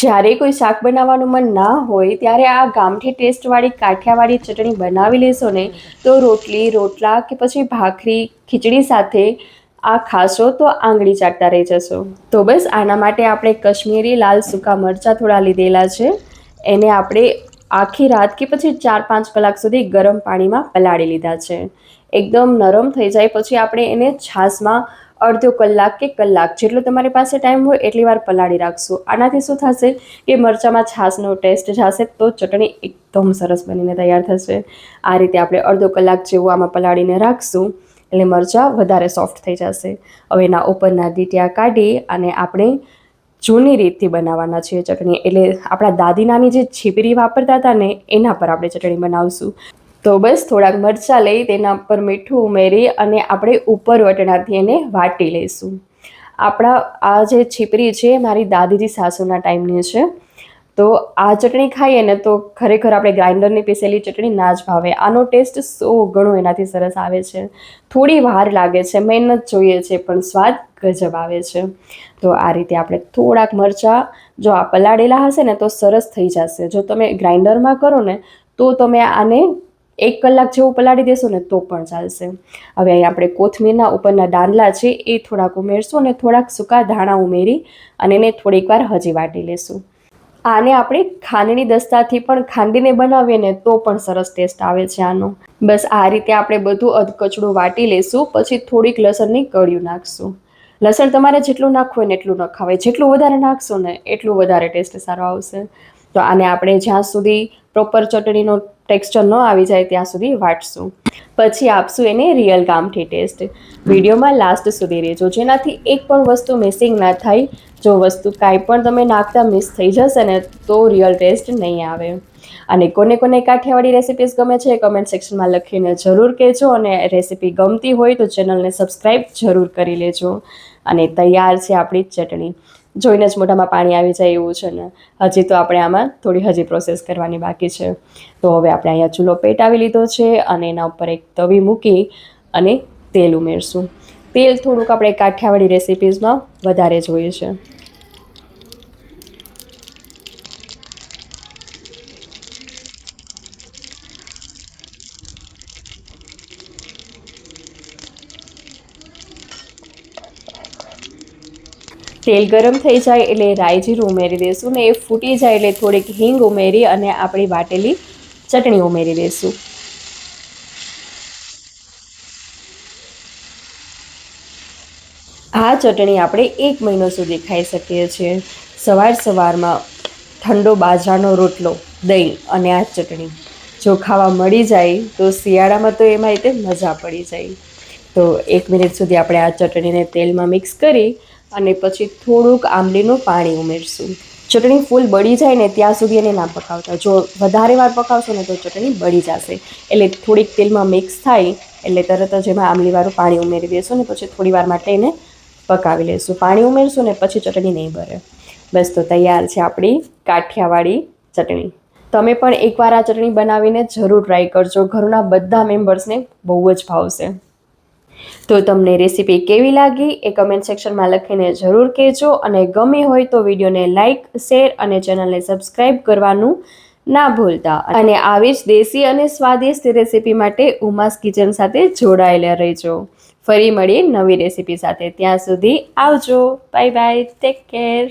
જ્યારે કોઈ શાક બનાવવાનું મન ના હોય ત્યારે આ ગામઠી ટેસ્ટવાળી કાઠિયાવાડી ચટણી બનાવી લેશો ને તો રોટલી, રોટલા કે પછી ભાખરી, ખીચડી સાથે આ ખાશો તો આંગળી ચાટતા રહી જશો. તો બસ આના માટે આપણે કશ્મીરી લાલ સૂકા મરચાં થોડા લીધેલા છે. એને આપણે આખી રાત કે પછી 4-5 કલાક સુધી ગરમ પાણીમાં પલાળી લીધા છે. એકદમ નરમ થઈ જાય પછી આપણે એને છાશમાં અડધો કલાક કે કલાક જેટલો તમારી પાસે ટાઈમ હોય એટલી વાર પલાળી રાખશું. આનાથી શું થશે કે મરચાંમાં છાશનો ટેસ્ટ જશે તો ચટણી એકદમ સરસ બનીને તૈયાર થશે. આ રીતે આપણે અડધો કલાક જેવું આમાં પલાળીને રાખશું એટલે મરચાં વધારે સોફ્ટ થઈ જશે. હવે એના ઉપરના ડીટિયા કાઢી અને આપણે જૂની રીતથી બનાવવાના છીએ ચટણી. એટલે આપણા દાદી નાની જે છીપરી વાપરતા હતા ને એના પર આપણે ચટણી બનાવશું. તો બસ થોડાક મરચાં લઈ તેના પર મીઠું ઉમેરી અને આપણે ઉપર વટણાથી એને વાટી લઈશું. આપણા આ જે છીપરી છે મારી દાદીજી સાસુના ટાઈમની છે. તો આ ચટણી ખાઈએ ને તો ખરેખર આપણે ગ્રાઇન્ડરની પીસેલી ચટણી ના જ ભાવે. આનો ટેસ્ટ 100 ગણો એનાથી સરસ આવે છે. થોડી વાર લાગે છે, મહેનત જોઈએ છે, પણ સ્વાદ ગજબ આવે છે. તો આ રીતે આપણે થોડાક મરચાં જો આ પલાળેલા હશે ને તો સરસ થઈ જશે. જો તમે ગ્રાઇન્ડરમાં કરો ને તો તમે આને 1 કલાક જેવું પલાળી દેશો ને તો પણ ચાલશે. હવે અહીં આપણે કોથમીરના ઉપરના દાંડલા છે એ થોડાક ઉમેરશું અને થોડાક સૂકા ધાણા ઉમેરી અને એને થોડીક વાર હજી વાટી લેશું. આને આપણે ખાંડની દસ્તાથી પણ ખાંડીને બનાવીએ ને તો પણ સરસ ટેસ્ટ આવે છે આનો. બસ આ રીતે આપણે બધું અધકચડું વાટી લેશું. પછી થોડીક લસણની કળીઓ નાખશું. લસણ તમારે જેટલું નાખવું હોય ને એટલું ન ખાવાય. જેટલું વધારે નાખશો ને એટલું વધારે ટેસ્ટ સારો આવશે. તો આને આપણે જ્યાં સુધી પ્રોપર ચટણીનો ટેક્સચર ન આવી જાય ત્યાં સુધી વાટશું. પછી આપશું એને રિયલ ગામઠી ટેસ્ટ. વિડીયોમાં લાસ્ટ સુધી રહેજો જેનાથી એક પણ વસ્તુ મિસિંગ ના થાય. જો વસ્તુ કાંઈ પણ તમે નાખતા મિસ થઈ જશે ને તો રિયલ ટેસ્ટ નહીં આવે. અને કોને કોને કાઠિયાવાડી રેસિપીઝ ગમે છે કમેન્ટ સેક્શનમાં લખીને જરૂર કહેજો. અને રેસિપી ગમતી હોય તો ચેનલને સબસ્ક્રાઈબ જરૂર કરી લેજો. અને તૈયાર છે આપણી ચટણી. જોઈને જ મોઢામાં પાણી આવી જાય એવું છે ને. હજી તો આપણે આમાં થોડી હજી પ્રોસેસ કરવાની બાકી છે. તો હવે આપણે અહીંયા ચૂલો પેટાવી લીધો છે અને એના ઉપર એક તવી મૂકી અને તેલ ઉમેરશું. તેલ થોડુંક આપણે કાઠિયાવાડી રેસિપીઝમાં વધારે જોઈએ છે. તેલ ગરમ થઈ જાય એટલે રાઈ જીરું ઉમેરી દઈશું ને એ ફૂટી જાય એટલે થોડીક હિંગ ઉમેરી અને આપણી વાટેલી ચટણી ઉમેરી દઈશું. આ ચટણી આપણે 1 મહિનો સુધી ખાઈ શકીએ છીએ. સવારમાં ઠંડો બાજરાનો રોટલો, દહીં અને આ ચટણી જો ખાવા મળી જાય તો શિયાળામાં તો એમાં રીતે મજા પડી જાય. તો 1 મિનિટ સુધી આપણે આ ચટણીને તેલમાં મિક્સ કરી અને પછી થોડુંક આંબલીનું પાણી ઉમેરશું. ચટણી ફૂલ બળી જાય ને ત્યાં સુધી એને ના પકાવતા. જો વધારે વાર પકાવશો ને તો ચટણી બળી જશે. એટલે થોડીક તેલમાં મિક્સ થાય એટલે તરત જ એમાં આંબલીવાળું પાણી ઉમેરી દઈશું ને પછી થોડી વાર માટે એને પકાવી લઈશું. પાણી ઉમેરશું ને પછી ચટણી નહીં બળે. બસ તો તૈયાર છે આપણી કાઠિયાવાડી ચટણી. તમે પણ એકવાર આ ચટણી બનાવીને જરૂર ટ્રાય કરજો. ઘરના બધા મેમ્બર્સને બહુ જ ભાવશે. તો તમને રેસિપી કેવી લાગી એ કમેન્ટ સેક્શનમાં લખીને જરૂર કહેજો. અને ગમી હોય તો વિડીયોને લાઇક, શેર અને ચેનલને સબસ્ક્રાઈબ કરવાનું ના ભૂલતા. અને આવી જ દેશી અને સ્વાદિષ્ટ રેસિપી માટે ઉમાસ કિચન સાથે જોડાયેલા રહેજો. ફરી મળીએ નવી રેસિપી સાથે. ત્યાં સુધી આવજો. Bye bye. Take care.